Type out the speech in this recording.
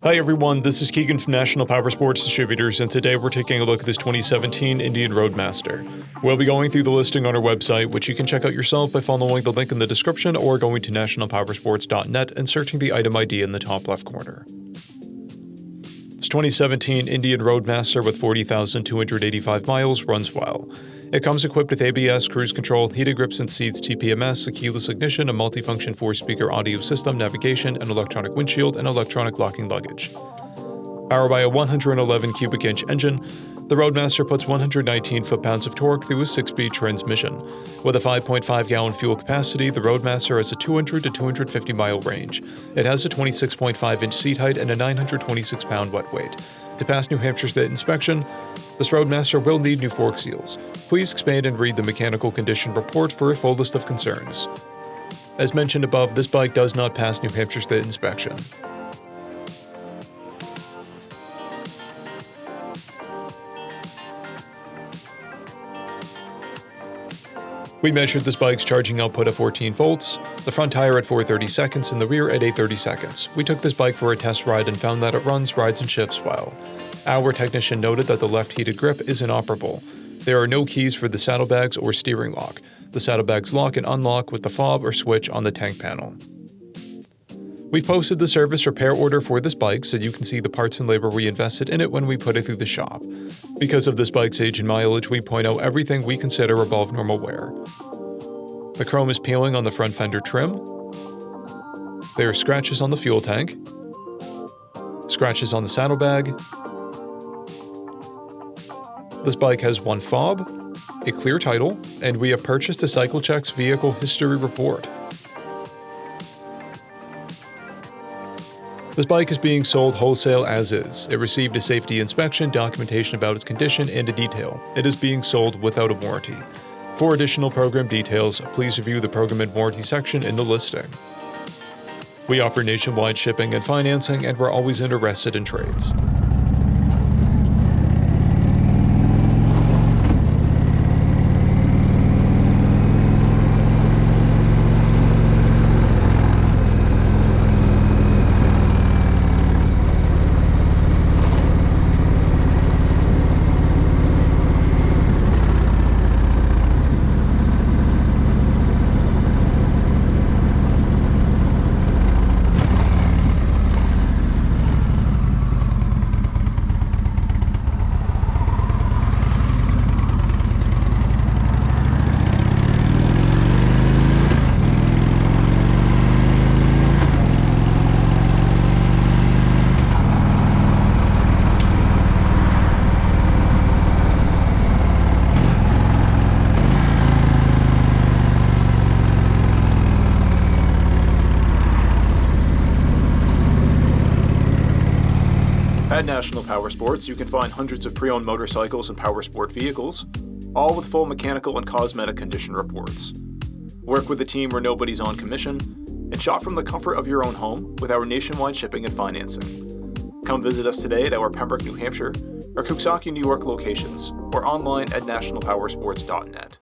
Hi everyone, this is Keegan from National Powersports Distributors, and today we're taking a look at this 2017 Indian ROADMASTER. We'll be going through the listing on our website, which you can check out yourself by following the link in the description or going to nationalpowersports.net and searching the item ID in the top left corner. This 2017 Indian ROADMASTER with 40,285 miles runs well. It comes equipped with ABS, cruise control, heated grips and seats, TPMS, a keyless ignition, a multifunction 4-speaker audio system, navigation, an electronic windshield, and electronic locking luggage. Powered by a 111 cubic inch engine, the ROADMASTER puts 119 foot-pounds of torque through a 6-speed transmission. With a 5.5-gallon fuel capacity, the ROADMASTER has a 200 to 250-mile range. It has a 26.5-inch seat height and a 926-pound wet weight. To pass New Hampshire State inspection, this ROADMASTER will need new fork seals. Please expand and read the mechanical condition report for a full list of concerns. As mentioned above, this bike does not pass New Hampshire State inspection. We measured this bike's charging output at 14 volts, the front tire at 430 seconds, and the rear at 830 seconds. We took this bike for a test ride and found that it runs, rides, and shifts well. Our technician noted that the left heated grip is inoperable. There are no keys for the saddlebags or steering lock. The saddlebags lock and unlock with the fob or switch on the tank panel. We've posted the service repair order for this bike so you can see the parts and labor we invested in it when we put it through the shop. Because of this bike's age and mileage, we point out everything we consider above normal wear. The chrome is peeling on the front fender trim. There are scratches on the fuel tank. Scratches on the saddlebag. This bike has one fob, a clear title, and we have purchased a Cycle Checks vehicle history report. This bike is being sold wholesale as is. It received a safety inspection, documentation about its condition, and a detail. It is being sold without a warranty. For additional program details, please review the program and warranty section in the listing. We offer nationwide shipping and financing, and we're always interested in trades. At National Powersports, you can find hundreds of pre-owned motorcycles and powersport vehicles, all with full mechanical and cosmetic condition reports. Work with a team where nobody's on commission, and shop from the comfort of your own home with our nationwide shipping and financing. Come visit us today at our Pembroke, New Hampshire, or Coxsackie, New York locations, or online at nationalpowersports.net.